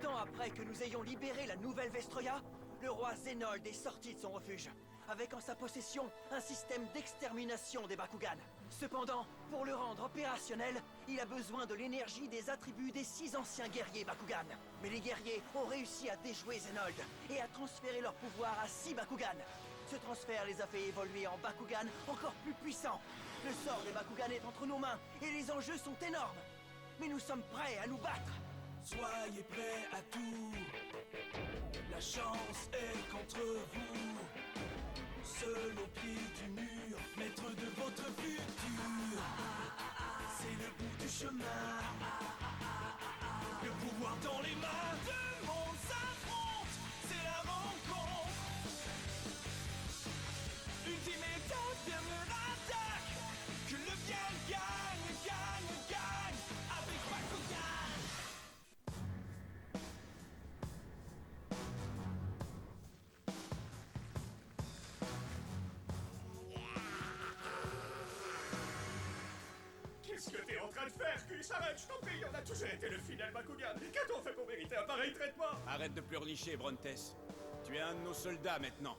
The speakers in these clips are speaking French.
temps après que nous ayons libéré la nouvelle Vestroya, le roi Zenold est sorti de son refuge, avec en sa possession un système d'extermination des Bakugan. Cependant, pour le rendre opérationnel, il a besoin de l'énergie des attributs des 6 anciens guerriers Bakugan. Mais les guerriers ont réussi à déjouer Zenold et à transférer leur pouvoir à 6 Bakugan. Ce transfert les a fait évoluer en Bakugan encore plus puissants. Le sort des Bakugan est entre nos mains et les enjeux sont énormes. Mais nous sommes prêts à nous battre. Soyez prêts à tout. La chance est contre vous. Seul au pied du mur, maître de votre futur. C'est le bout du chemin. Le pouvoir dans les mains. Deux mondes s'affrontent. C'est la rencontre. Ultimate dernière attaque. Que le bien gagne, gagne, gagne. Avec Bakugan. Qu'est-ce que t'es en train de faire, Gus? Arrête, je t'en prie, on a toujours été le fidèle Bakugan. Qu'a-t-on fait pour mériter un pareil traitement? Arrête de pleurnicher, Brontes. Tu es un de nos soldats maintenant.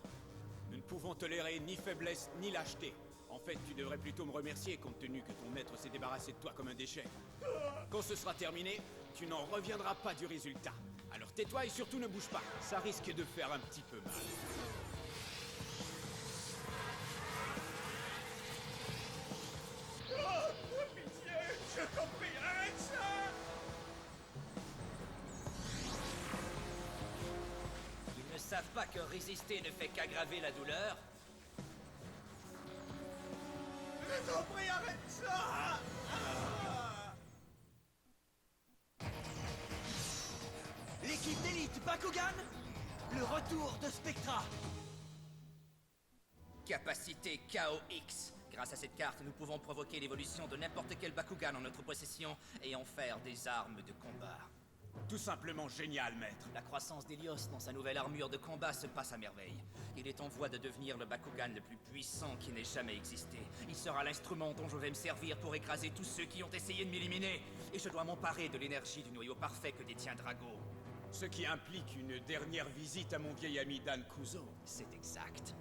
Nous ne pouvons tolérer ni faiblesse ni lâcheté. En fait, tu devrais plutôt me remercier compte tenu que ton maître s'est débarrassé de toi comme un déchet. Quand ce sera terminé, tu n'en reviendras pas du résultat. Alors tais-toi et surtout ne bouge pas. Ça risque de faire un petit peu mal. Oh, pitié, je t'en prie, arrête ça! Ils ne savent pas que résister ne fait qu'aggraver la douleur. Je t'en prie, arrête ça! Ah! L'équipe d'élite Bakugan, le retour de Spectra. Capacité KOX. Grâce à cette carte, nous pouvons provoquer l'évolution de n'importe quel Bakugan en notre possession et en faire des armes de combat. Tout simplement génial, maître. La croissance d'Helios dans sa nouvelle armure de combat se passe à merveille. Il est en voie de devenir le Bakugan le plus puissant qui n'ait jamais existé. Il sera l'instrument dont je vais me servir pour écraser tous ceux qui ont essayé de m'éliminer. Et je dois m'emparer de l'énergie du noyau parfait que détient Drago. Ce qui implique une dernière visite à mon vieil ami Dan Kuzo. C'est exact.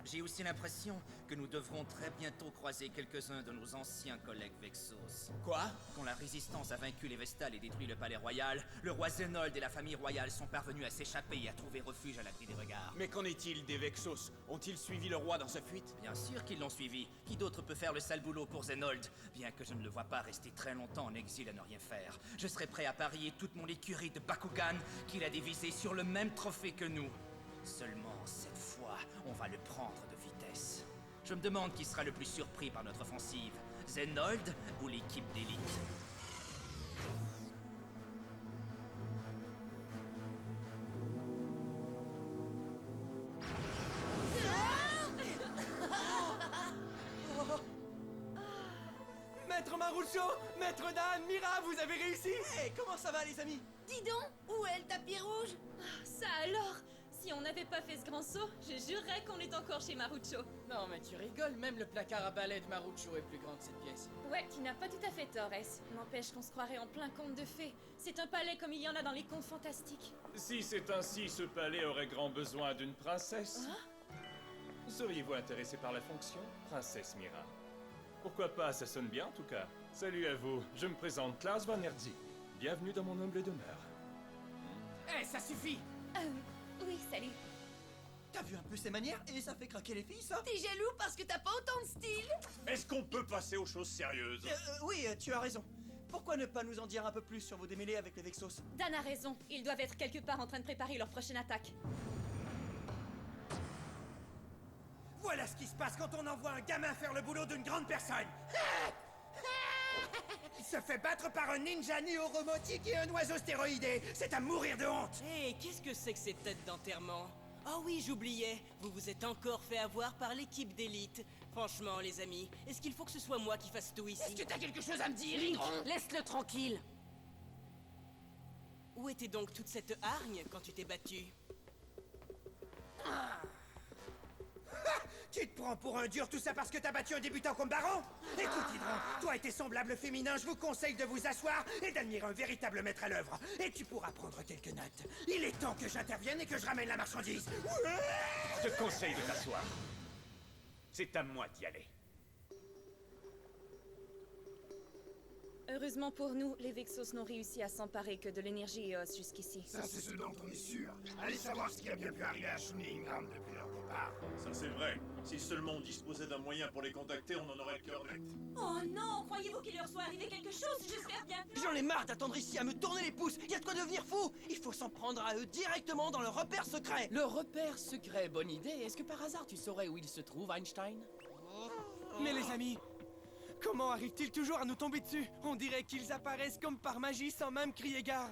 J'ai aussi l'impression que nous devrons très bientôt croiser quelques-uns de nos anciens collègues Vexos. Quoi? Quand la résistance a vaincu les Vestals et détruit le palais royal, le roi Zenold et la famille royale sont parvenus à s'échapper et à trouver refuge à l'abri des regards. Mais qu'en est-il des Vexos? Ont-ils suivi le roi dans sa fuite? Bien sûr qu'ils l'ont suivi. Qui d'autre peut faire le sale boulot pour Zenold? Bien que je ne le vois pas rester très longtemps en exil à ne rien faire. Je serai prêt à parier toute mon écurie de Bakugan qu'il a divisé sur le même trophée que nous. Seulement, cette fois, on va le prendre de vitesse. Je me demande qui sera le plus surpris par notre offensive, Zenold ou l'équipe d'élite. Maître Marucho, Maître Dan, Mira, vous avez réussi. Hey, comment ça va les amis? Dis donc, où est le tapis rouge? Ça alors? Si on n'avait pas fait ce grand saut, je jurerais qu'on est encore chez Marucho. Non mais tu rigoles, même le placard à balai de Marucho est plus grand que cette pièce. Ouais, tu n'as pas tout à fait tort, S. N'empêche qu'on se croirait en plein conte de fées. C'est un palais comme il y en a dans les contes fantastiques. Si c'est ainsi, ce palais aurait grand besoin d'une princesse. Seriez-vous intéressé par la fonction, princesse Mira? Pourquoi pas, ça sonne bien en tout cas. Salut à vous, je me présente Klaus Van Herzi. Bienvenue dans mon humble demeure. Eh, ça suffit! Oui, salut. T'as vu un peu ses manières et ça fait craquer les filles, ça? T'es jaloux parce que t'as pas autant de style? Est-ce qu'on peut passer aux choses sérieuses? Oui, tu as raison. Pourquoi ne pas nous en dire un peu plus sur vos démêlés avec les Vexos? Dan a raison, ils doivent être quelque part en train de préparer leur prochaine attaque. Voilà ce qui se passe quand on envoie un gamin faire le boulot d'une grande personne. Il se fait battre par un ninja néo-robotique et un oiseau stéroïdé. C'est à mourir de honte. Hé, qu'est-ce que c'est que ces têtes d'enterrement? Oh oui, j'oubliais, vous vous êtes encore fait avoir par l'équipe d'élite. Franchement, les amis, est-ce qu'il faut que ce soit moi qui fasse tout ici? Est-ce que t'as quelque chose à me dire, Lingron? Laisse-le tranquille. Où était donc toute cette hargne quand tu t'es battu? Tu Tu te prends pour un dur, tout ça parce que t'as battu un débutant comme Baron? Écoute, Hydran, toi et tes semblables féminins, je vous conseille de vous asseoir et d'admirer un véritable maître à l'œuvre. Et tu pourras prendre quelques notes. Il est temps que j'intervienne et que je ramène la marchandise. Ouais. Je te conseille de t'asseoir. C'est à moi d'y aller. Heureusement pour nous, les Vexos n'ont réussi à s'emparer que de l'énergie Eos jusqu'ici. Ça, c'est ce dont on est sûr. Allez savoir ce qui a bien pu arriver à Shun et Ingram depuis leur départ. Ça c'est vrai. Si seulement on disposait d'un moyen pour les contacter, on en aurait le cœur net. Oh non, croyez-vous qu'il leur soit arrivé quelque chose? J'espère bien que non. J'en ai marre d'attendre ici à me tourner les pouces. Y a de quoi devenir fou. Il faut s'en prendre à eux directement dans leur repère secret. Le repère secret, bonne idée. Est-ce que par hasard tu saurais où il se trouve, Einstein? Mais les amis, comment arrivent-ils toujours à nous tomber dessus? On dirait qu'ils apparaissent comme par magie sans même crier gare.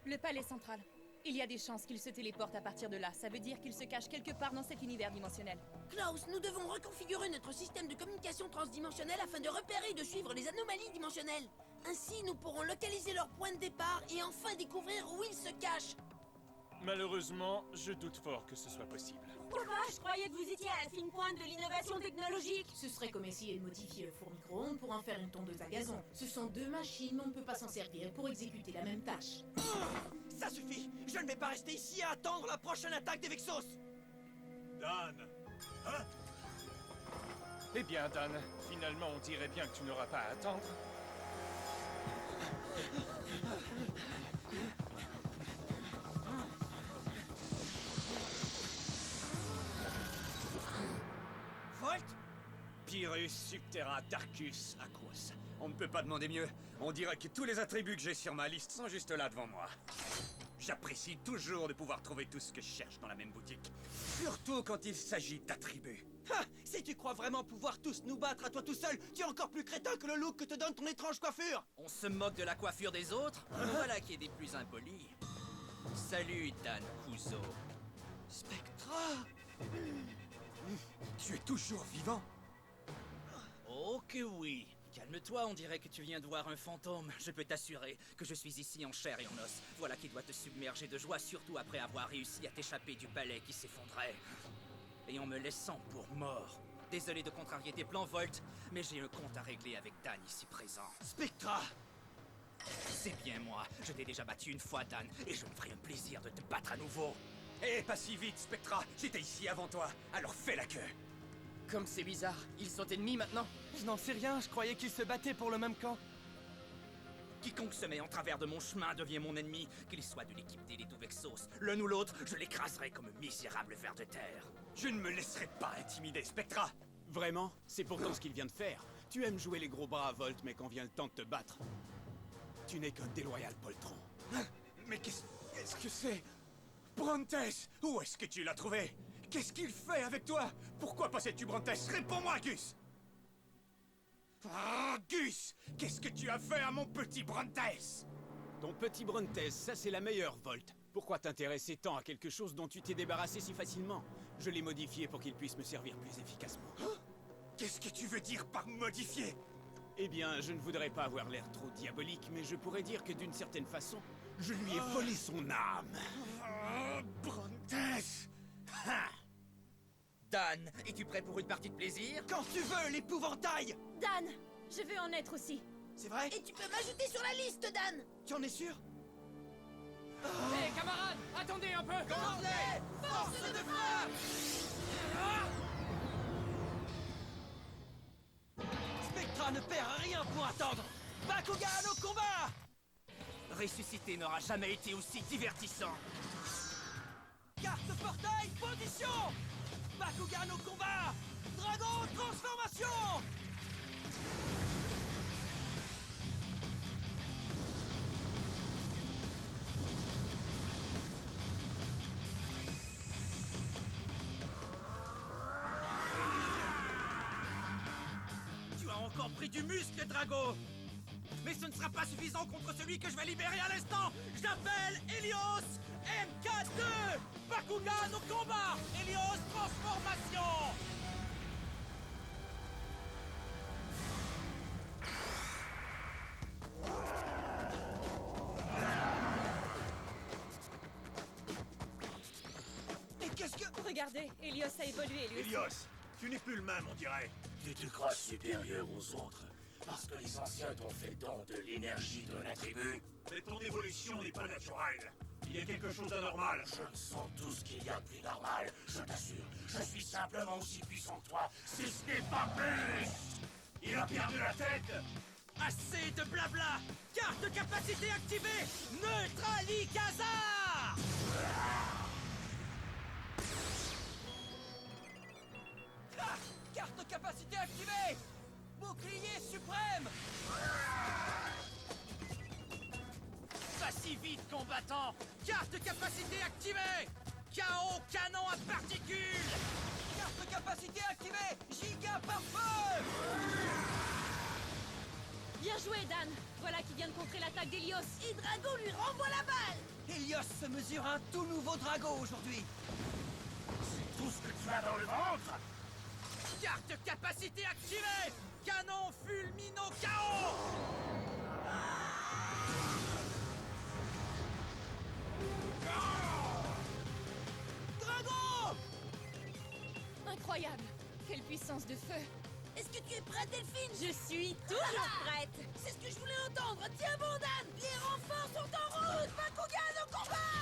Le palais central. Il y a des chances qu'il se téléporte à partir de là. Ça veut dire qu'il se cache quelque part dans cet univers dimensionnel. Klaus, nous devons reconfigurer notre système de communication transdimensionnelle afin de repérer et de suivre les anomalies dimensionnelles. Ainsi, nous pourrons localiser leur point de départ et enfin découvrir où ils se cachent. Malheureusement, je doute fort que ce soit possible. Pourquoi? Je croyais que vous étiez à la fine pointe de l'innovation technologique. Ce serait comme essayer de modifier le four micro-ondes pour en faire une tondeuse à gazon. Ce sont deux machines, mais on ne peut pas s'en servir pour exécuter la même tâche. Ça suffit. Je ne vais pas rester ici à attendre la prochaine attaque des Vexos. Dan. Hein? Eh bien, Dan, finalement, on dirait bien que tu n'auras pas à attendre. Volt? Pyrrhus, Subterra, Darkus, Aquos. On ne peut pas demander mieux. On dirait que tous les attributs que j'ai sur ma liste sont juste là devant moi. J'apprécie toujours de pouvoir trouver tout ce que je cherche dans la même boutique. Surtout quand il s'agit d'attributs. Ha! Si tu crois vraiment pouvoir tous nous battre à toi tout seul, tu es encore plus crétin que le look que te donne ton étrange coiffure. On se moque de la coiffure des autres? Voilà qui est des plus impolis. Salut, Dan Kuzo. Spectra! Tu es toujours vivant? Oh que oui. Calme-toi, on dirait que tu viens de voir un fantôme. Je peux t'assurer que je suis ici en chair et en os. Voilà qui doit te submerger de joie, surtout après avoir réussi à t'échapper du palais qui s'effondrait. Et en me laissant pour mort. Désolé de contrarier tes plans, Volt, mais j'ai un compte à régler avec Dan ici présent. Spectra! C'est bien moi. Je t'ai déjà battu une fois, Dan, et je me ferai un plaisir de te battre à nouveau. Eh, pas si vite, Spectra. J'étais ici avant toi, alors fais la queue. Comme c'est bizarre, ils sont ennemis maintenant? Je n'en sais rien, je croyais qu'ils se battaient pour le même camp. Quiconque se met en travers de mon chemin devient mon ennemi, qu'il soit de l'équipe d'élite ou Vexos. L'un ou l'autre, je l'écraserai comme un misérable ver de terre. Je ne me laisserai pas intimider, Spectra. Vraiment? C'est pourtant ce qu'il vient de faire. Tu aimes jouer les gros bras à Volt, mais quand vient le temps de te battre, tu n'es qu'un déloyal poltron. Mais qu'est-ce que c'est? Brontes, où est-ce que tu l'as trouvé? Qu'est-ce qu'il fait avec toi? Pourquoi possèdes-tu Brontes? Réponds-moi, Gus! Ah, Gus! Qu'est-ce que tu as fait à mon petit Brontes? Ton petit Brontes, ça c'est la meilleure, Volt. Pourquoi t'intéresser tant à quelque chose dont tu t'es débarrassé si facilement? Je l'ai modifié pour qu'il puisse me servir plus efficacement. Qu'est-ce que tu veux dire par modifier? Eh bien, je ne voudrais pas avoir l'air trop diabolique, mais je pourrais dire que d'une certaine façon, je lui ai volé son âme. Oh, Brontes! Ha! Dan, es-tu prêt pour une partie de plaisir? Quand tu veux, l'épouvantail! Dan, je veux en être aussi. C'est vrai? Et tu peux m'ajouter sur la liste, Dan. Tu en es sûr? Hé, camarades, attendez un peu! Force de frappe! Spectra ne perd rien pour attendre! Bakugan au combat! Ressusciter n'aura jamais été aussi divertissant. Carte portail, position! Bakugan au combat! Dragon, transformation! Tu as encore pris du muscle, Drago! Mais ce ne sera pas suffisant contre celui que je vais libérer à l'instant! J'appelle Helios MK2! Bakugan au combat! Helios transformation! Et qu'est-ce que... Regardez, Helios a évolué lui aussi. Helios, Tu n'es plus le même, on dirait. Tu te crois supérieur aux autres parce que les anciens t'ont fait don de l'énergie de la tribu? Mais ton évolution n'est pas naturelle. Il y a quelque chose d'anormal. Je ne sens tout ce qu'il y a de plus normal, je t'assure. Je suis simplement aussi puissant que toi, si ce n'est pas plus. Il a perdu la tête. Assez de blabla! Carte capacité activée! Neutralicazar! Ah, carte capacité activée! Bouclier suprême! Pas si vite, combattant! Carte capacité activée! Chaos canon à particules! Carte capacité activée! Giga par feu! Bien joué, Dan. Voilà qui vient de contrer l'attaque d'Helios. Et Drago lui renvoie la balle. Helios se mesure un tout nouveau Drago aujourd'hui. C'est tout ce que tu as dans le ventre? Carte capacité activée! Canon fulmino chaos! Drago! Incroyable. Quelle puissance de feu. Est-ce que tu es prête, Delphine? Je suis toujours prête. C'est ce que je voulais entendre. Tiens bon, Dan. Les renforts sont en route. Bakugan au combat.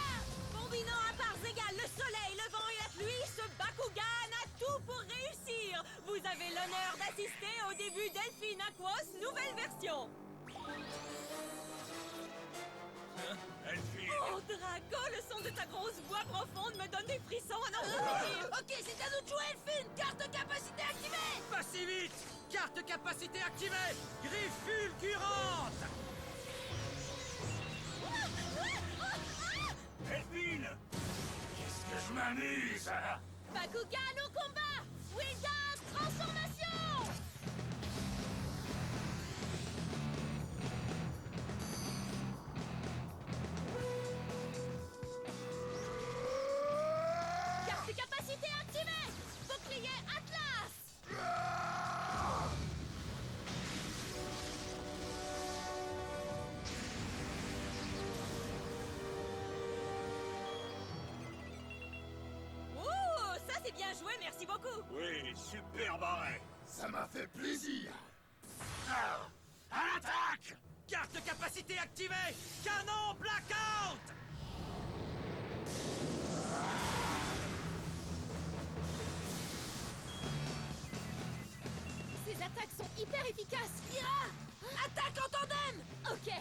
Combinant à parts égales le soleil, le vent et la pluie, ce Bakugan a tout pour réussir. Vous avez l'honneur d'assister au début Delphine Aquos nouvelle version. Elfie. Oh, Drago, le son de ta grosse voix profonde me donne des frissons à n'en finir. Ok, c'est à nous de jouer, Elphine. Carte capacité activée. Pas si vite! Carte capacité activée! Griffe fulgurante! Elfine. Qu'est-ce que je m'amuse, hein? Bakugan au combat! Wilgas transformation! Carte capacité activée! Bouclier Atlas! Ouh, ça c'est bien joué, merci beaucoup! Oui, super barré. Ça m'a fait plaisir. Ah, à l'attaque! Carte capacité activée! Canon blackout! Ces attaques sont hyper efficaces. Mira, attaque en tandem. Ok.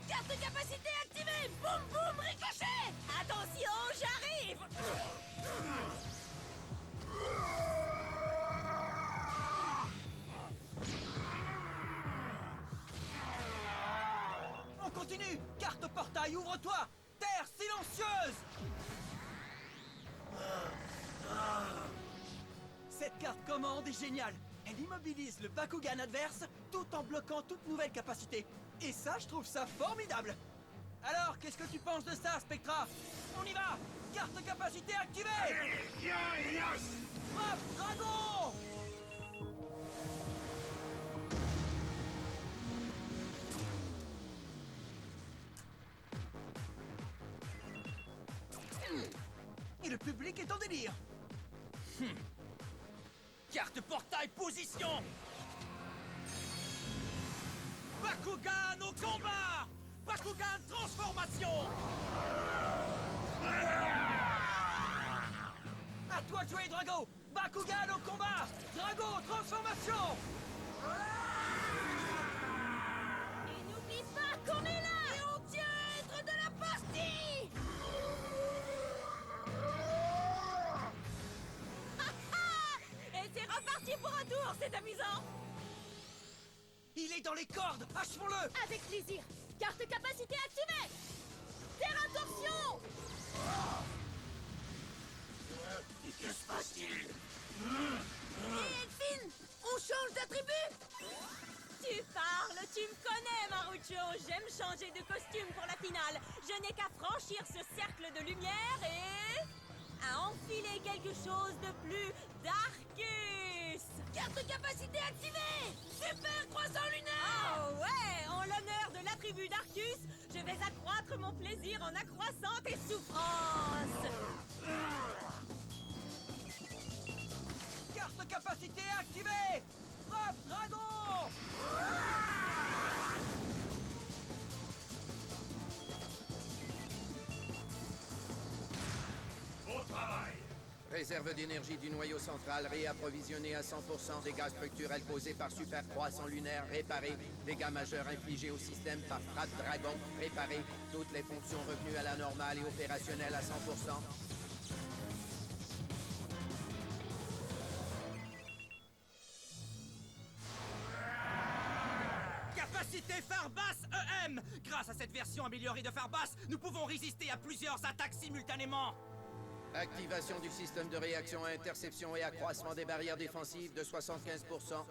Carte capacité activée. Boum boum ricochet. Attention, j'arrive! On continue! Carte portail, ouvre-toi! Terre silencieuse! Cette carte commande est géniale! Elle immobilise le Bakugan adverse tout en bloquant toute nouvelle capacité. Et ça, je trouve ça formidable! Alors, qu'est-ce que tu penses de ça, Spectra? On y va! Carte capacité activée! Allez, viens, Helios. Frappe, Dragon! Et le public est en délire! Carte portail position! Bakugan au combat! Bakugan transformation! À toi de jouer, Drago! Bakugan au combat! Drago, transformation! Et n'oublie pas qu'on est là! Et on tient à être de la partie. Et c'est reparti pour un tour, c'est amusant! Il est dans les cordes! Achevons-le! Avec plaisir. Carte capacité activée. Terra torsion! Que se passe-t-il? Et Elphine, on change d'attribut. Tu parles, tu me connais, Marucho. J'aime changer de costume pour la finale. Je n'ai qu'à franchir ce cercle de lumière et... à enfiler quelque chose de plus Darkus! Carte capacité activée. Super croissant lunaire. Oh ouais! En l'honneur de l'attribut Darkus, je vais accroître mon plaisir en accroissant tes souffrances! Carte capacité activée! Frappe dragon! Bon travail! Réserve d'énergie du noyau central réapprovisionné à 100%. Dégâts structurels causés par supercroissant lunaire réparés. Dégâts majeurs infligés au système par frappe dragon réparés. Toutes les fonctions revenues à la normale et opérationnelles à 100%. Capacité phare basse EM! Grâce à cette version améliorée de phare basse, nous pouvons résister à plusieurs attaques simultanément! Activation du système de réaction à interception et accroissement des barrières défensives de 75%.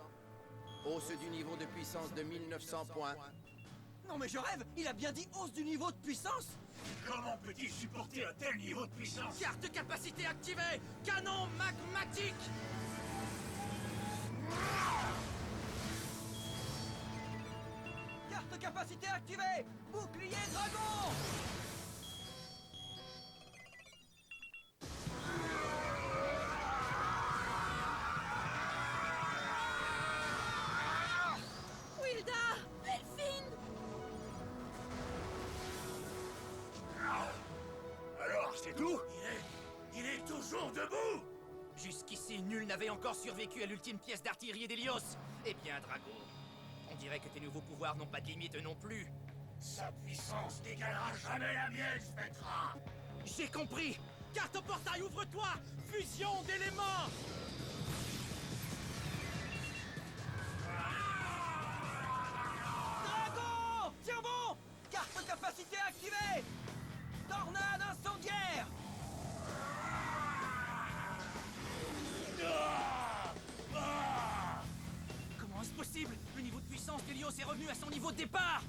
Hausse du niveau de puissance de 1900 points. Non mais je rêve! Il a bien dit hausse du niveau de puissance! Comment peut-il supporter un tel niveau de puissance? Carte capacité activée! Canon magmatique! Carte capacité activée! Bouclier dragon! Wilda! Belfind! Alors, c'est tout? Il est toujours debout! Jusqu'ici, nul n'avait encore survécu à l'ultime pièce d'artillerie d'Hélios. Eh bien, Drago, on dirait que tes nouveaux pouvoirs n'ont pas de limite non plus. Sa puissance n'égalera jamais la mienne, Spectra! J'ai compris! Carte au portail, ouvre-toi! Fusion d'éléments! Dragon! Tiens bon! Carte capacité activée! Tornade incendiaire! Comment est-ce possible? Le niveau de puissance d'Hélios est revenu à son niveau de départ!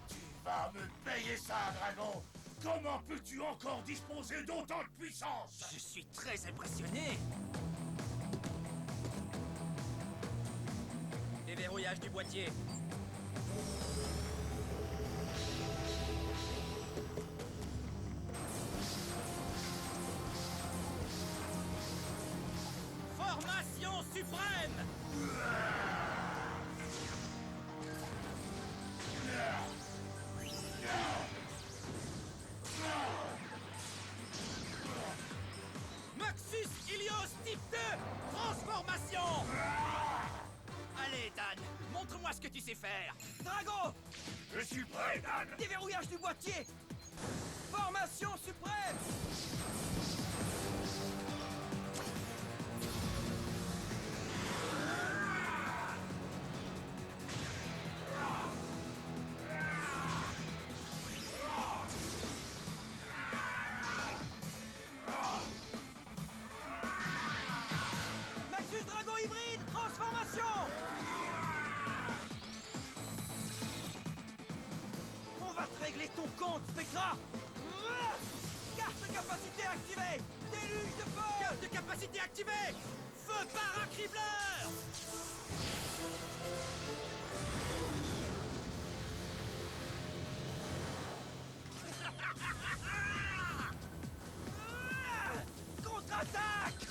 Tu vas me payer ça, Dragon! Comment peux-tu encore disposer d'autant de puissance? Je suis très impressionné! Déverrouillage du boîtier. Formation suprême! Maxus Ilios type 2! Transformation! Allez, Dan, montre-moi ce que tu sais faire! Dragon! Je suis prêt, Dan! Déverrouillage du boîtier! Formation suprême! Maxus Dragon hybride! Transformation! On va te régler ton compte, Spectra! Carte capacité activée! Déluge de feu! Carte capacité activée! Feu paracribleur! Contre-attaque!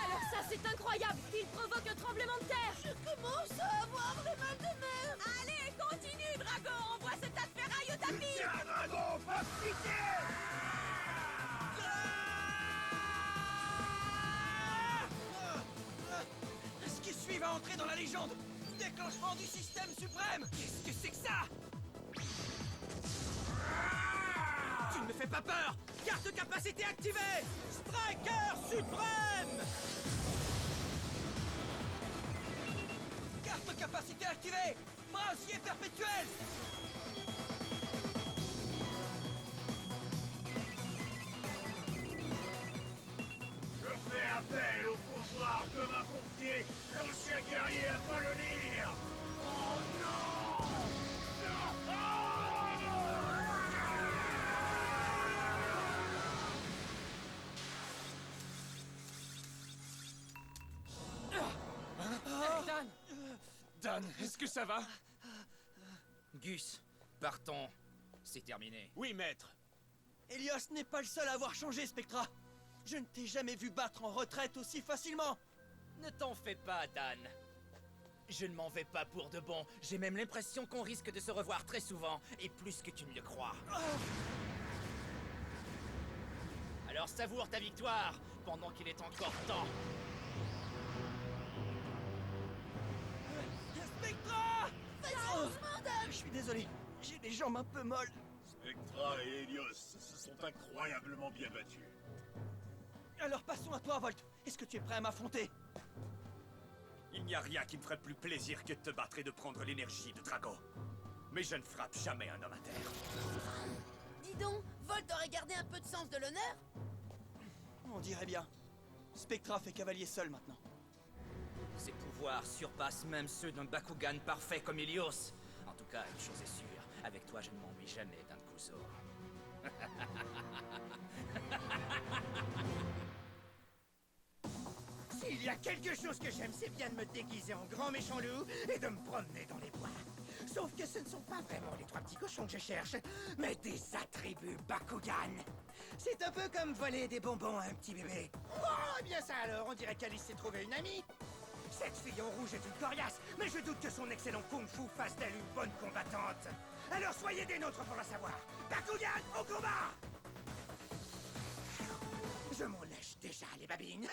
Alors ça, c'est incroyable! Il provoque un tremblement de terre! Je commence à avoir les mains de mer! Allez, continue, Drago! Envoie ce tas de ferraille au tapis! Tiens, Dragon, pas de pitié! Ce qui suit va entrer dans la légende! Déclenchement du système suprême! Qu'est-ce que c'est que ça? Tu ne me fais pas peur! Carte capacité activée! Striker suprême! Carte capacité activée! Brasier perpétuel! Je fais appel au pouvoir que m'a confié l'ancien guerrier à Palonir! Oh non! Dan, est-ce que ça va? Gus, partons. C'est terminé. Oui, maître. Helios n'est pas le seul à avoir changé, Spectra. Je ne t'ai jamais vu battre en retraite aussi facilement. Ne t'en fais pas, Dan. Je ne m'en vais pas pour de bon. J'ai même l'impression qu'on risque de se revoir très souvent, et plus que tu ne le crois. Alors savoure ta victoire, pendant qu'il est encore temps. Spectra! Je suis désolé, j'ai les jambes un peu molles. Spectra et Helios se sont incroyablement bien battus. Alors passons à toi, Volt. Est-ce que tu es prêt à m'affronter? Il n'y a rien qui me ferait plus plaisir que de te battre et de prendre l'énergie de Drago. Mais je ne frappe jamais un homme à terre. Dis donc, Volt aurait gardé un peu de sens de l'honneur? On dirait bien. Spectra fait cavalier seul maintenant. Ses pouvoirs surpassent même ceux d'un Bakugan parfait comme Helios. En tout cas, une chose est sûre, avec toi je ne m'ennuie jamais d'un Kuso. S'il y a quelque chose que j'aime, c'est bien de me déguiser en grand méchant loup et de me promener dans les bois. Sauf que ce ne sont pas vraiment les 3 petits cochons que je cherche, mais des attributs Bakugan. C'est un peu comme voler des bonbons à un petit bébé. Oh, eh bien ça alors, on dirait qu'Alice s'est trouvé une amie. Cette fille en rouge est une coriace, mais je doute que son excellent kung-fu fasse d'elle une bonne combattante. Alors soyez des nôtres pour la savoir. Bakugan, au combat! Je m'en lèche déjà les babines.